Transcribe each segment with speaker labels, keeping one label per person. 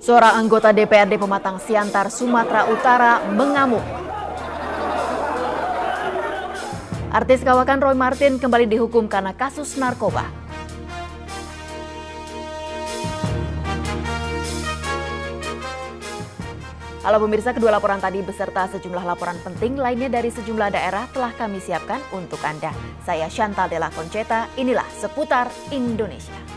Speaker 1: Seorang anggota DPRD Pematang Siantar, Sumatera Utara mengamuk. Artis kawakan Roy Marten kembali dihukum karena kasus narkoba. Halo pemirsa, kedua laporan tadi beserta sejumlah laporan penting lainnya dari sejumlah daerah telah kami siapkan untuk Anda. Saya Chantal Della Conceta, inilah Seputar Indonesia.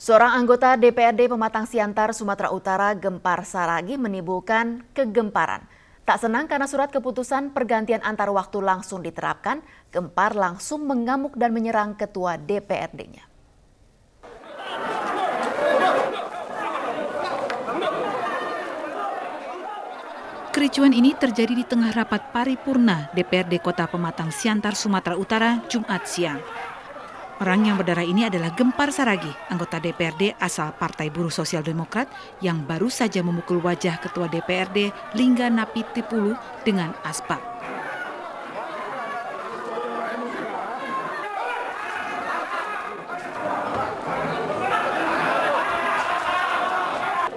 Speaker 1: Seorang anggota DPRD Pematang Siantar, Sumatera Utara, Gempar Saragi menimbulkan kegemparan. Tak senang karena surat keputusan pergantian antar waktu langsung diterapkan, Gempar langsung mengamuk dan menyerang ketua DPRD-nya.
Speaker 2: Kericuan ini terjadi di tengah rapat paripurna DPRD Kota Pematang Siantar, Sumatera Utara, Jumat siang. Orang yang berdarah ini adalah Gempar Saragi, anggota DPRD asal Partai Buruh Sosial Demokrat yang baru saja memukul wajah Ketua DPRD Lingga Napitipulu dengan aspal.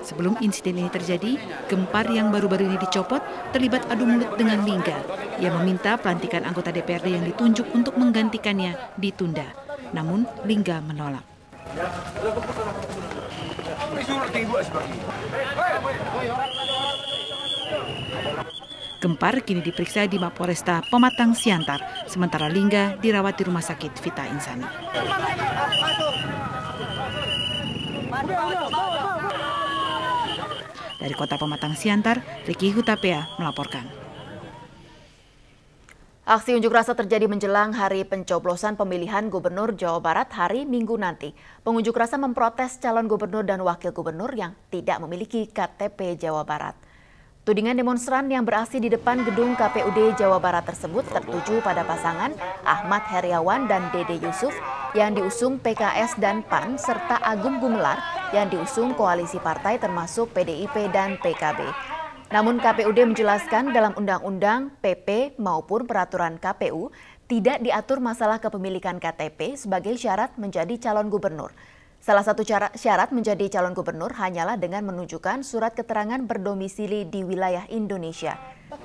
Speaker 2: Sebelum insiden ini terjadi, Gempar yang baru-baru ini dicopot terlibat adu mulut dengan Lingga. Ia meminta pelantikan anggota DPRD yang ditunjuk untuk menggantikannya ditunda. Namun Lingga menolak. Gempar kini diperiksa di Mapolresta Pematang Siantar, sementara Lingga dirawat di Rumah Sakit Vita Insani. Dari Kota Pematang Siantar, Ricky Hutapea melaporkan.
Speaker 1: Aksi unjuk rasa terjadi menjelang hari pencoblosan pemilihan Gubernur Jawa Barat hari Minggu nanti. Pengunjuk rasa memprotes calon gubernur dan wakil gubernur yang tidak memiliki KTP Jawa Barat. Tudingan demonstran yang beraksi di depan gedung KPUD Jawa Barat tersebut tertuju pada pasangan Ahmad Heriawan dan Dede Yusuf yang diusung PKS dan PAN serta Agung Gumelar yang diusung koalisi partai termasuk PDIP dan PKB. Namun KPUD menjelaskan dalam undang-undang, PP maupun peraturan KPU tidak diatur masalah kepemilikan KTP sebagai syarat menjadi calon gubernur. Salah satu syarat menjadi calon gubernur hanyalah dengan menunjukkan surat keterangan berdomisili di wilayah Indonesia.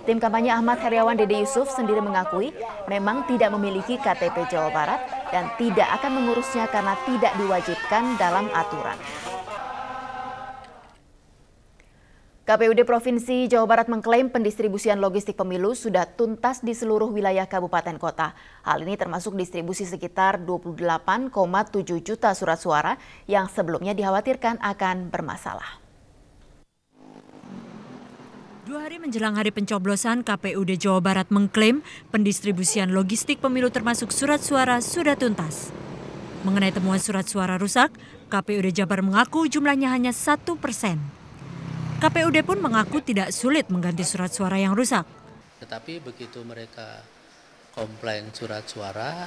Speaker 1: Tim kampanye Ahmad Heriawan Dede Yusuf sendiri mengakui memang tidak memiliki KTP Jawa Barat dan tidak akan mengurusnya karena tidak diwajibkan dalam aturan. KPUD Provinsi Jawa Barat mengklaim pendistribusian logistik pemilu sudah tuntas di seluruh wilayah kabupaten kota. Hal ini termasuk distribusi sekitar 28,7 juta surat suara yang sebelumnya dikhawatirkan akan bermasalah.
Speaker 3: 2 hari menjelang hari pencoblosan, KPUD Jawa Barat mengklaim pendistribusian logistik pemilu termasuk surat suara sudah tuntas. Mengenai temuan surat suara rusak, KPUD Jabar mengaku jumlahnya hanya 1%. KPUD pun mengaku tidak sulit mengganti surat suara yang rusak.
Speaker 4: Tetapi begitu mereka komplain surat suara,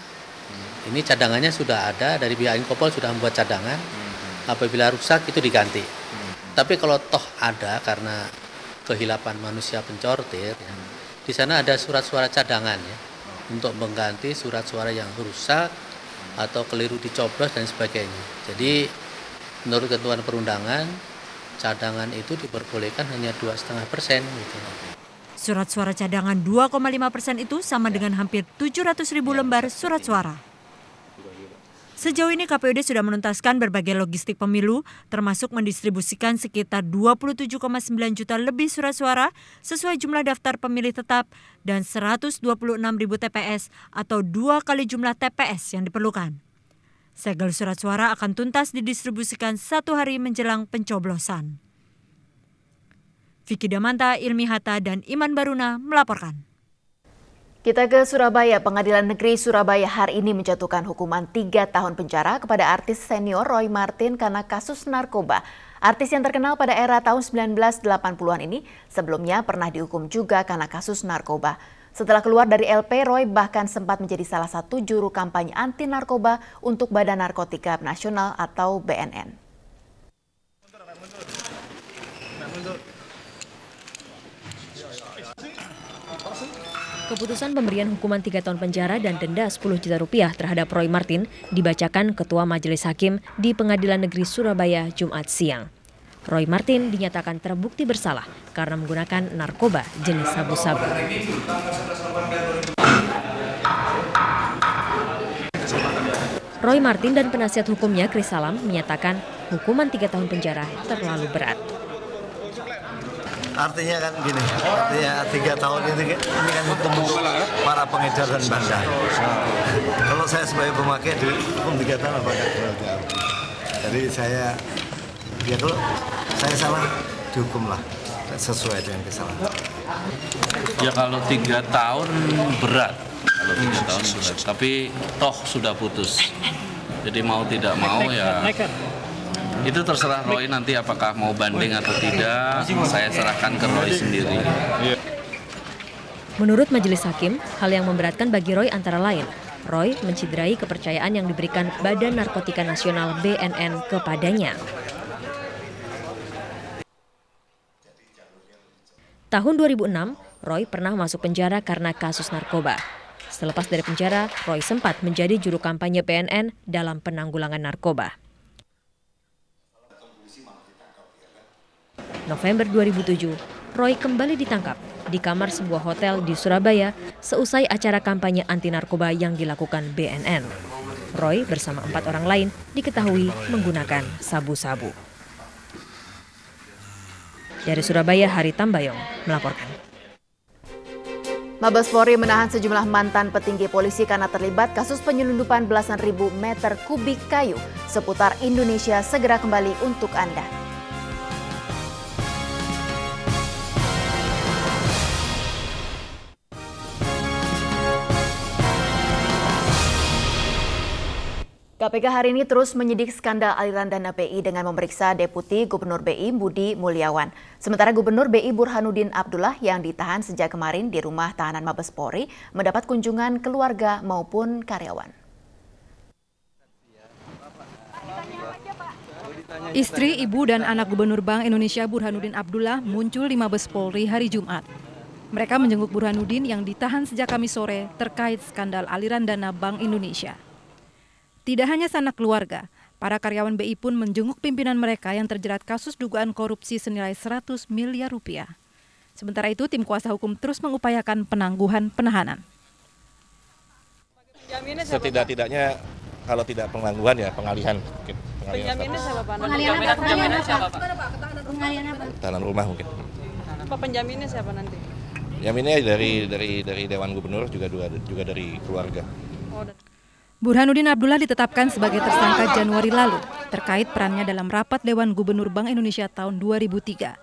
Speaker 4: ini cadangannya sudah ada, dari pihak Inkopol sudah membuat cadangan, apabila rusak itu diganti. Tapi kalau toh ada karena kehilapan manusia pencortir, ya, di sana ada surat suara cadangan ya, untuk mengganti surat suara yang rusak atau keliru dicoblos dan sebagainya. Jadi menurut ketentuan perundangan, cadangan itu diperbolehkan hanya 2,5% gitu.
Speaker 3: Surat suara cadangan 2,5% itu sama dengan hampir 700.000 lembar surat suara. Sejauh ini KPUD sudah menuntaskan berbagai logistik pemilu, termasuk mendistribusikan sekitar 27,9 juta lebih surat suara sesuai jumlah daftar pemilih tetap dan 126.000 TPS atau 2 kali jumlah TPS yang diperlukan. Segel surat suara akan tuntas didistribusikan 1 hari menjelang pencoblosan. Vicky Damanta, Ilmi Hatta, dan Iman Baruna melaporkan.
Speaker 1: Kita ke Surabaya. Pengadilan Negeri Surabaya hari ini menjatuhkan hukuman 3 tahun penjara kepada artis senior Roy Marten karena kasus narkoba. Artis yang terkenal pada era tahun 1980-an ini sebelumnya pernah dihukum juga karena kasus narkoba. Setelah keluar dari LP, Roy bahkan sempat menjadi salah satu juru kampanye anti narkoba untuk Badan Narkotika Nasional atau BNN.
Speaker 3: Keputusan pemberian hukuman 3 tahun penjara dan denda 10 juta rupiah terhadap Roy Martin dibacakan Ketua Majelis Hakim di Pengadilan Negeri Surabaya Jumat siang. Roy Martin dinyatakan terbukti bersalah karena menggunakan narkoba jenis sabu-sabu. Roy Martin dan penasihat hukumnya Chris Salam menyatakan hukuman 3 tahun penjara terlalu berat.
Speaker 5: Artinya kan gini, artinya 3 tahun ini kan hukum para pengedar dan bandar. Kalau saya sebagai pemakai dihukum 3 tahun apa enggak? Jadi saya, ya kalau saya salah dihukumlah sesuai dengan kesalahan.
Speaker 6: Ya kalau 3 tahun berat, tapi toh sudah putus. Jadi mau tidak mau ya. Itu terserah Roy nanti apakah mau banding atau tidak, saya serahkan ke Roy sendiri.
Speaker 3: Menurut Majelis Hakim, hal yang memberatkan bagi Roy antara lain, Roy menciderai kepercayaan yang diberikan Badan Narkotika Nasional BNN kepadanya. Tahun 2006, Roy pernah masuk penjara karena kasus narkoba. Selepas dari penjara, Roy sempat menjadi juru kampanye BNN dalam penanggulangan narkoba. November 2007, Roy kembali ditangkap di kamar sebuah hotel di Surabaya seusai acara kampanye anti narkoba yang dilakukan BNN. Roy bersama 4 orang lain diketahui menggunakan sabu-sabu. Dari Surabaya, Hari Tambayong melaporkan.
Speaker 1: Mabes Polri menahan sejumlah mantan petinggi polisi karena terlibat kasus penyelundupan belasan ribu meter kubik kayu seputar Indonesia. Segera kembali untuk Anda. KPK hari ini terus menyidik skandal aliran dana BI dengan memeriksa Deputi Gubernur BI Budi Mulyawan. Sementara Gubernur BI Burhanuddin Abdullah yang ditahan sejak kemarin di rumah tahanan Mabes Polri mendapat kunjungan keluarga maupun karyawan.
Speaker 7: Istri, ibu, dan anak Gubernur Bank Indonesia Burhanuddin Abdullah muncul di Mabes Polri hari Jumat. Mereka menjenguk Burhanuddin yang ditahan sejak Kamis sore terkait skandal aliran dana Bank Indonesia. Tidak hanya sanak keluarga, para karyawan BI pun menjenguk pimpinan mereka yang terjerat kasus dugaan korupsi senilai 100 miliar rupiah. Sementara itu, tim kuasa hukum terus mengupayakan penangguhan penahanan.
Speaker 8: Setidak-tidaknya kalau tidak penangguhan ya pengalihan.
Speaker 9: Penjaminnya siapa Pak?
Speaker 10: Penjaminnya siapa Pak? Pengalihan apa?
Speaker 8: Tahanan rumah mungkin.
Speaker 9: Pak, penjaminnya siapa nanti?
Speaker 8: Jaminnya dari Dewan Gubernur juga dari keluarga.
Speaker 7: Burhanuddin Abdullah ditetapkan sebagai tersangka Januari lalu terkait perannya dalam rapat Dewan Gubernur Bank Indonesia tahun 2003.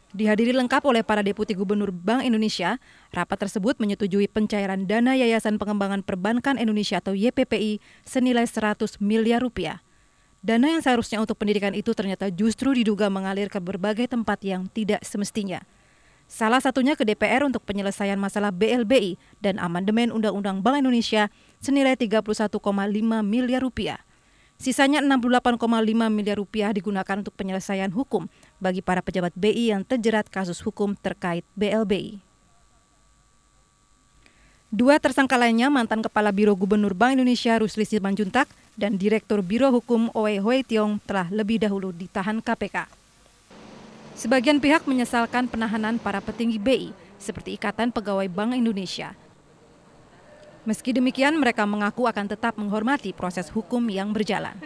Speaker 7: Dihadiri lengkap oleh para Deputi Gubernur Bank Indonesia, rapat tersebut menyetujui pencairan dana Yayasan Pengembangan Perbankan Indonesia atau YPPI senilai 100 miliar rupiah. Dana yang seharusnya untuk pendidikan itu ternyata justru diduga mengalir ke berbagai tempat yang tidak semestinya. Salah satunya ke DPR untuk penyelesaian masalah BLBI dan amandemen Undang-Undang Bank Indonesia senilai 31,5 miliar rupiah. Sisanya 68,5 miliar rupiah digunakan untuk penyelesaian hukum bagi para pejabat BI yang terjerat kasus hukum terkait BLBI. 2 tersangka lainnya mantan Kepala Biro Gubernur Bank Indonesia Rusli Simanjuntak dan Direktur Biro Hukum Owe Hoi Tiong telah lebih dahulu ditahan KPK. Sebagian pihak menyesalkan penahanan para petinggi BI, seperti Ikatan Pegawai Bank Indonesia. Meski demikian, mereka mengaku akan tetap menghormati proses hukum yang berjalan.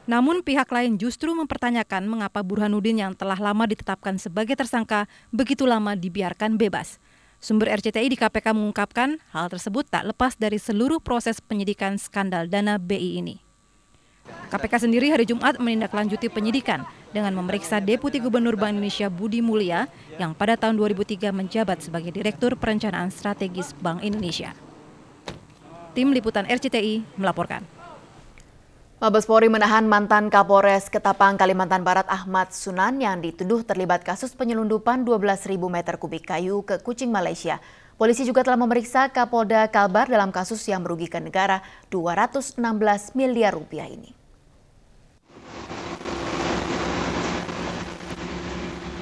Speaker 7: Namun pihak lain justru mempertanyakan mengapa Burhanuddin yang telah lama ditetapkan sebagai tersangka begitu lama dibiarkan bebas. Sumber RCTI di KPK mengungkapkan hal tersebut tak lepas dari seluruh proses penyidikan skandal dana BI ini. KPK sendiri hari Jumat menindaklanjuti penyidikan dengan memeriksa Deputi Gubernur Bank Indonesia Budi Mulya yang pada tahun 2003 menjabat sebagai Direktur Perencanaan Strategis Bank Indonesia. Tim Liputan RCTI melaporkan.
Speaker 1: Mabes Polri menahan mantan Kapolres Ketapang, Kalimantan Barat Ahmad Sunan yang dituduh terlibat kasus penyelundupan 12.000 meter kubik kayu ke Kuching, Malaysia. Polisi juga telah memeriksa Kapolda Kalbar dalam kasus yang merugikan negara 216 miliar rupiah ini.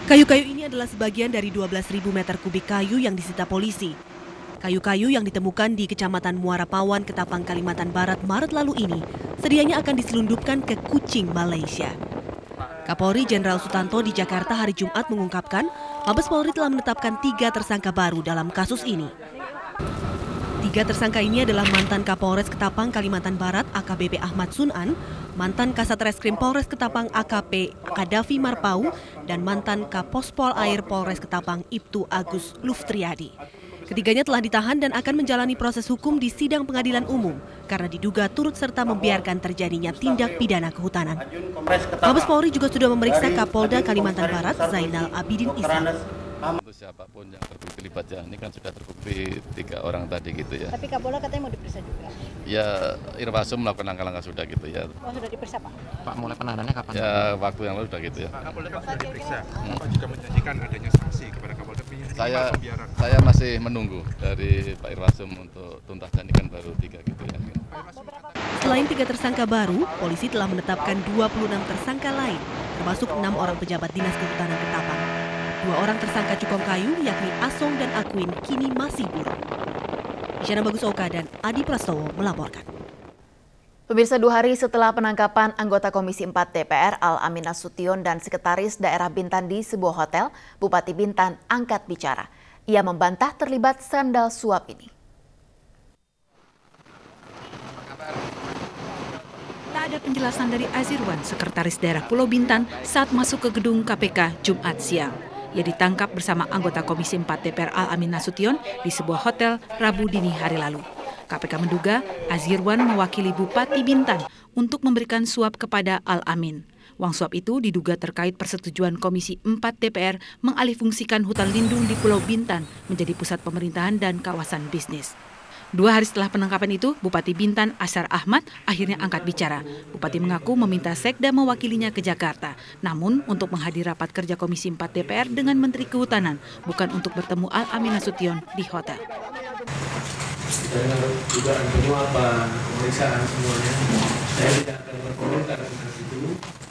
Speaker 11: Kayu-kayu ini adalah sebagian dari 12.000 meter kubik kayu yang disita polisi. Kayu-kayu yang ditemukan di Kecamatan Muara Pawan, Ketapang, Kalimantan Barat Maret lalu ini sedianya akan diselundupkan ke Kuching, Malaysia. Kapolri Jenderal Sutanto di Jakarta hari Jumat mengungkapkan, Mabes Polri telah menetapkan 3 tersangka baru dalam kasus ini. 3 tersangka ini adalah mantan Kapolres Ketapang, Kalimantan Barat AKBP Ahmad Sunan, mantan Kasat Reskrim Polres Ketapang AKP Kadafi Marpau, dan mantan Kapospol Air Polres Ketapang Ibtu Agus Luftriadi. Ketiganya telah ditahan dan akan menjalani proses hukum di sidang pengadilan umum karena diduga turut serta membiarkan terjadinya tindak pidana kehutanan. Mabes Polri juga sudah memeriksa Kapolda Kalimantan Barat Zainal Abidin Isa.
Speaker 12: Untuk siapapun yang terbukti terlibat ya, ini kan sudah terbukti 3 orang tadi gitu ya.
Speaker 10: Tapi Kapolda katanya mau diperiksa juga.
Speaker 12: Ya, Irwasum melakukan langkah-langkah sudah gitu ya.
Speaker 10: Oh, sudah diperiksa Pak?
Speaker 12: Pak, mulai penahanannya kapan? Ya, waktu yang lalu sudah gitu ya.
Speaker 13: Pak Kapolda kan sudah diperiksa. Bapak juga menjanjikan adanya sanksi kepada Kapolda.
Speaker 12: Saya masih menunggu dari Pak Irwasum untuk tuntas, dan ini kan baru 3 gitu ya.
Speaker 11: Selain 3 tersangka baru, polisi telah menetapkan 26 tersangka lain, termasuk 6 orang pejabat Dinas Kehutanan Ketapang. 2 orang tersangka cukong kayu, yakni Asong dan Akwin, kini masih buron. Isyana Bagus Oka dan Adi Prastowo melaporkan.
Speaker 1: Pemirsa, 2 hari setelah penangkapan anggota Komisi 4 DPR Al-Amin Nasution dan Sekretaris Daerah Bintan di sebuah hotel, Bupati Bintan angkat bicara. Ia membantah terlibat skandal suap ini.
Speaker 2: Tak ada penjelasan dari Azirwan, Sekretaris Daerah Pulau Bintan, saat masuk ke gedung KPK Jumat siang. Ia ditangkap bersama anggota Komisi 4 DPR Al-Amin Nasution di sebuah hotel Rabu dini hari lalu. KPK menduga Azirwan mewakili Bupati Bintan untuk memberikan suap kepada Al-Amin. Uang suap itu diduga terkait persetujuan Komisi 4 DPR mengalihfungsikan hutan lindung di Pulau Bintan menjadi pusat pemerintahan dan kawasan bisnis. 2 hari setelah penangkapan itu, Bupati Bintan Ashar Ahmad akhirnya angkat bicara. Bupati mengaku meminta Sekda mewakilinya ke Jakarta, namun untuk menghadiri rapat kerja Komisi 4 DPR dengan Menteri Kehutanan, bukan untuk bertemu Al-Amin Nasution di hotel.
Speaker 14: Kita juga semua pemeriksaan semuanya. Saya tidak akan berkomentar tentang itu.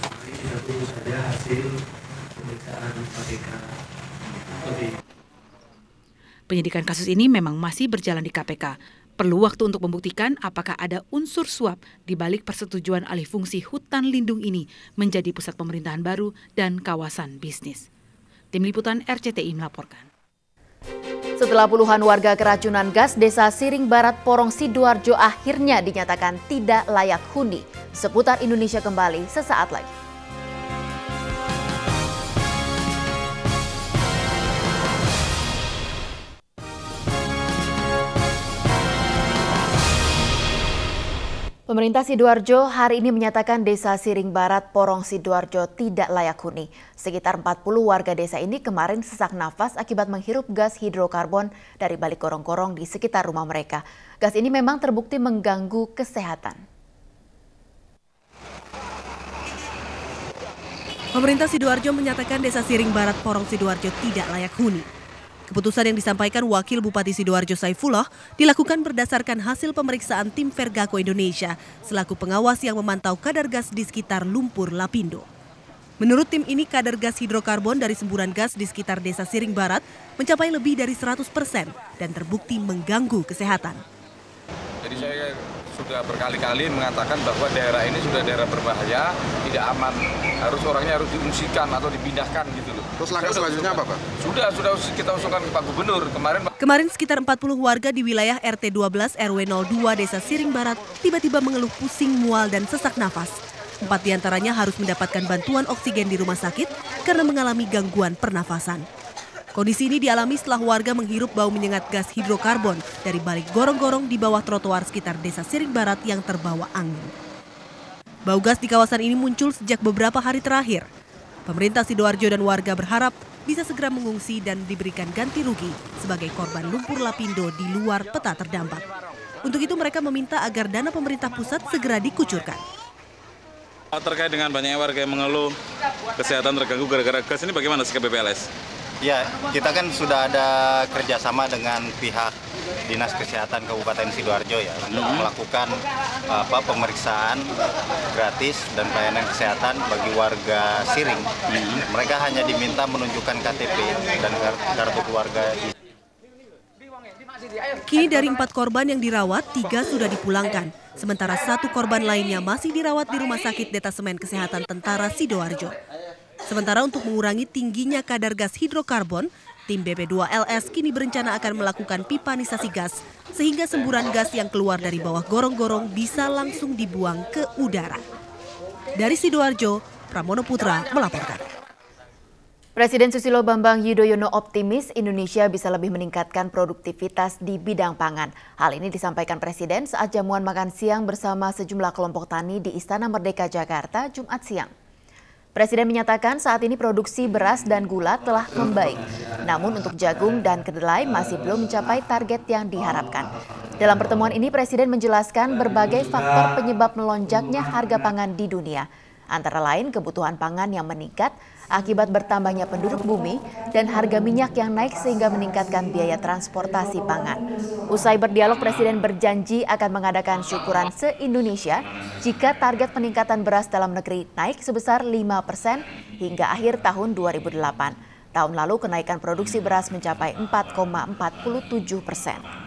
Speaker 14: Mari kita tunggu saja hasil pemeriksaan KPK.
Speaker 2: Penyidikan kasus ini memang masih berjalan di KPK. Perlu waktu untuk membuktikan apakah ada unsur suap di balik persetujuan alih fungsi hutan lindung ini menjadi pusat pemerintahan baru dan kawasan bisnis. Tim Liputan RCTI melaporkan.
Speaker 1: Setelah puluhan warga keracunan gas Desa Siring Barat, Porong Sidoarjo akhirnya dinyatakan tidak layak huni. Seputar Indonesia kembali sesaat lagi. Pemerintah Sidoarjo hari ini menyatakan Desa Siring Barat, Porong Sidoarjo tidak layak huni. Sekitar 40 warga desa ini kemarin sesak nafas akibat menghirup gas hidrokarbon dari balik gorong-gorong di sekitar rumah mereka. Gas ini memang terbukti mengganggu kesehatan.
Speaker 11: Pemerintah Sidoarjo menyatakan Desa Siring Barat, Porong Sidoarjo tidak layak huni. Keputusan yang disampaikan Wakil Bupati Sidoarjo Saifullah dilakukan berdasarkan hasil pemeriksaan tim Vergako Indonesia selaku pengawas yang memantau kadar gas di sekitar Lumpur Lapindo. Menurut tim ini, kadar gas hidrokarbon dari semburan gas di sekitar Desa Siring Barat mencapai lebih dari 100% dan terbukti mengganggu kesehatan.
Speaker 15: Jadi saya sudah berkali-kali mengatakan bahwa daerah ini sudah daerah berbahaya, tidak aman, orangnya harus diungsikan atau dipindahkan gitu loh.
Speaker 13: Terus langkah selanjutnya apa, Pak?
Speaker 15: Sudah kita usulkan ke Pak Gubernur
Speaker 11: Kemarin sekitar 40 warga di wilayah RT 12 RW 02 Desa Siring Barat tiba-tiba mengeluh pusing, mual dan sesak nafas. 4 diantaranya harus mendapatkan bantuan oksigen di rumah sakit karena mengalami gangguan pernafasan. Kondisi ini dialami setelah warga menghirup bau menyengat gas hidrokarbon dari balik gorong-gorong di bawah trotoar sekitar Desa Siring Barat yang terbawa angin. Bau gas di kawasan ini muncul sejak beberapa hari terakhir. Pemerintah Sidoarjo dan warga berharap bisa segera mengungsi dan diberikan ganti rugi sebagai korban lumpur lapindo di luar peta terdampak. Untuk itu mereka meminta agar dana pemerintah pusat segera dikucurkan.
Speaker 15: Terkait dengan banyaknya warga yang mengeluh kesehatan terganggu gara-gara gas ini, bagaimana sikap BPLS?
Speaker 16: Ya, kita kan sudah ada kerjasama dengan pihak Dinas Kesehatan Kabupaten Sidoarjo ya untuk melakukan pemeriksaan gratis dan pelayanan kesehatan bagi warga Siring. Mereka hanya diminta menunjukkan KTP dan kartu keluarga.
Speaker 11: Kini dari 4 korban yang dirawat, 3 sudah dipulangkan. Sementara 1 korban lainnya masih dirawat di Rumah Sakit Detasemen Kesehatan Tentara Sidoarjo. Sementara untuk mengurangi tingginya kadar gas hidrokarbon, tim BP2LS kini berencana akan melakukan pipanisasi gas sehingga semburan gas yang keluar dari bawah gorong-gorong bisa langsung dibuang ke udara. Dari Sidoarjo, Pramono Putra melaporkan.
Speaker 1: Presiden Susilo Bambang Yudhoyono optimis Indonesia bisa lebih meningkatkan produktivitas di bidang pangan. Hal ini disampaikan Presiden saat jamuan makan siang bersama sejumlah kelompok tani di Istana Merdeka Jakarta Jumat siang. Presiden menyatakan saat ini produksi beras dan gula telah membaik. Namun untuk jagung dan kedelai masih belum mencapai target yang diharapkan. Dalam pertemuan ini Presiden menjelaskan berbagai faktor penyebab melonjaknya harga pangan di dunia. Antara lain kebutuhan pangan yang meningkat akibat bertambahnya penduduk bumi dan harga minyak yang naik sehingga meningkatkan biaya transportasi pangan. Usai berdialog, Presiden berjanji akan mengadakan syukuran se-Indonesia jika target peningkatan beras dalam negeri naik sebesar 5% hingga akhir tahun 2008. Tahun lalu kenaikan produksi beras mencapai 4,47%.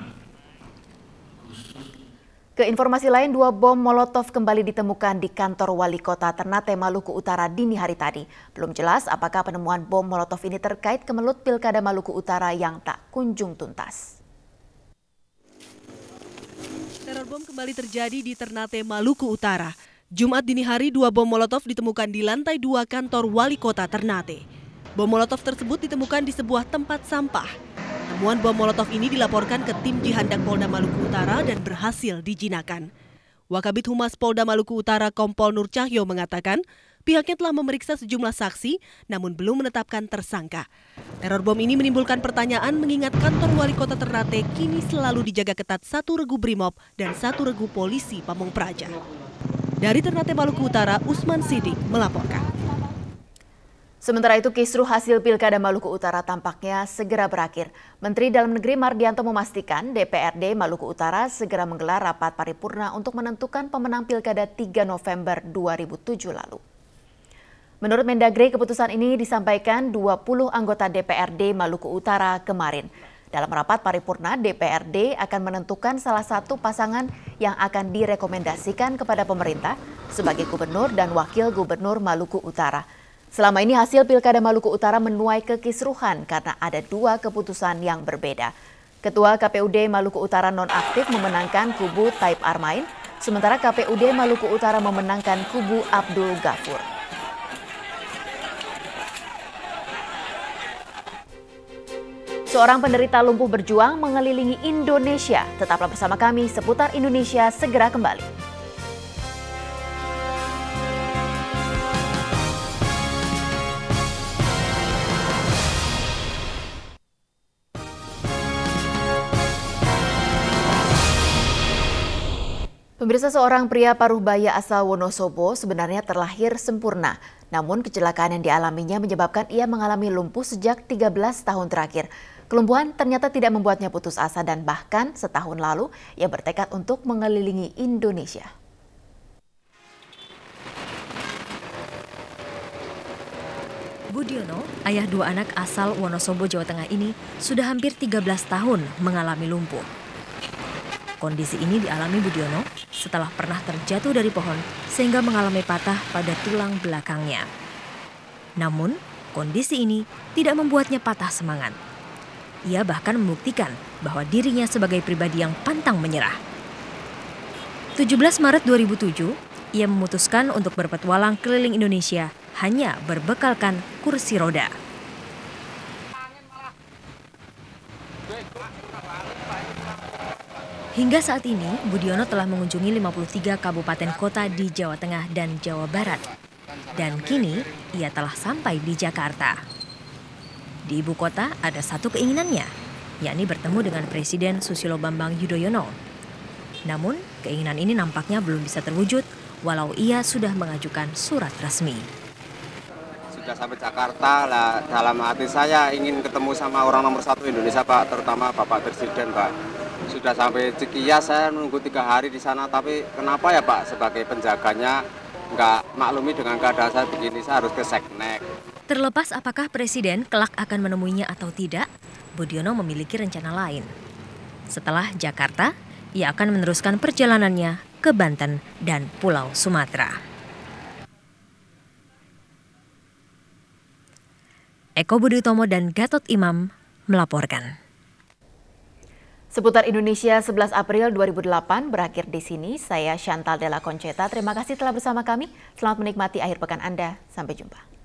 Speaker 1: Ke informasi lain, 2 bom Molotov kembali ditemukan di kantor Wali Kota Ternate, Maluku Utara dini hari tadi. Belum jelas apakah penemuan bom Molotov ini terkait kemelut Pilkada Maluku Utara yang tak kunjung tuntas.
Speaker 11: Teror bom kembali terjadi di Ternate, Maluku Utara. Jumat dini hari 2 bom Molotov ditemukan di lantai 2 kantor Wali Kota Ternate. Bom Molotov tersebut ditemukan di sebuah tempat sampah. Temuan bom Molotov ini dilaporkan ke tim Jihandak Polda Maluku Utara dan berhasil dijinakan. Wakabit Humas Polda Maluku Utara Kompol Nur Cahyo mengatakan pihaknya telah memeriksa sejumlah saksi namun belum menetapkan tersangka. Teror bom ini menimbulkan pertanyaan mengingat kantor Wali Kota Ternate kini selalu dijaga ketat 1 regu Brimob dan 1 regu polisi Pamong Praja. Dari Ternate, Maluku Utara, Usman Sidik melaporkan.
Speaker 1: Sementara itu, kisruh hasil Pilkada Maluku Utara tampaknya segera berakhir. Menteri Dalam Negeri Mardianto memastikan DPRD Maluku Utara segera menggelar rapat paripurna untuk menentukan pemenang Pilkada 3 November 2007 lalu. Menurut Mendagri, keputusan ini disampaikan 20 anggota DPRD Maluku Utara kemarin. Dalam rapat paripurna, DPRD akan menentukan salah satu pasangan yang akan direkomendasikan kepada pemerintah sebagai gubernur dan wakil gubernur Maluku Utara. Selama ini hasil Pilkada Maluku Utara menuai kekisruhan karena ada 2 keputusan yang berbeda. Ketua KPUD Maluku Utara nonaktif memenangkan kubu Taib Armain, sementara KPUD Maluku Utara memenangkan kubu Abdul Ghafur. Seorang penderita lumpuh berjuang mengelilingi Indonesia. Tetaplah bersama kami, Seputar Indonesia segera kembali. Pemirsa, seorang pria paruh baya asal Wonosobo sebenarnya terlahir sempurna. Namun kecelakaan yang dialaminya menyebabkan ia mengalami lumpuh sejak 13 tahun terakhir. Kelumpuhan ternyata tidak membuatnya putus asa dan bahkan setahun lalu ia bertekad untuk mengelilingi Indonesia.
Speaker 17: Budiono, ayah 2 anak asal Wonosobo, Jawa Tengah ini sudah hampir 13 tahun mengalami lumpuh. Kondisi ini dialami Budiono setelah pernah terjatuh dari pohon sehingga mengalami patah pada tulang belakangnya. Namun, kondisi ini tidak membuatnya patah semangat. Ia bahkan membuktikan bahwa dirinya sebagai pribadi yang pantang menyerah. 17 Maret 2007, ia memutuskan untuk berpetualang keliling Indonesia hanya berbekalkan kursi roda. Hingga saat ini, Budiono telah mengunjungi 53 kabupaten kota di Jawa Tengah dan Jawa Barat. Dan kini, ia telah sampai di Jakarta. Di ibu kota ada satu keinginannya, yakni bertemu dengan Presiden Susilo Bambang Yudhoyono. Namun, keinginan ini nampaknya belum bisa terwujud, walau ia sudah mengajukan surat resmi.
Speaker 18: Sudah sampai Jakarta, lah dalam hati saya ingin ketemu sama orang nomor 1 Indonesia, Pak, terutama Bapak Presiden, Pak. Sudah sampai Cikias, saya menunggu 3 hari di sana, tapi kenapa ya Pak sebagai penjaganya nggak maklumi dengan keadaan saya begini, saya harus ke Seknek.
Speaker 17: Terlepas apakah Presiden kelak akan menemuinya atau tidak, Budiono memiliki rencana lain. Setelah Jakarta, ia akan meneruskan perjalanannya ke Banten dan Pulau Sumatera. Eko Budi Utomo dan Gatot Imam melaporkan.
Speaker 1: Seputar Indonesia 11 April 2008 berakhir di sini. Saya Chantal Della Conceta. Terima kasih telah bersama kami. Selamat menikmati akhir pekan Anda. Sampai jumpa.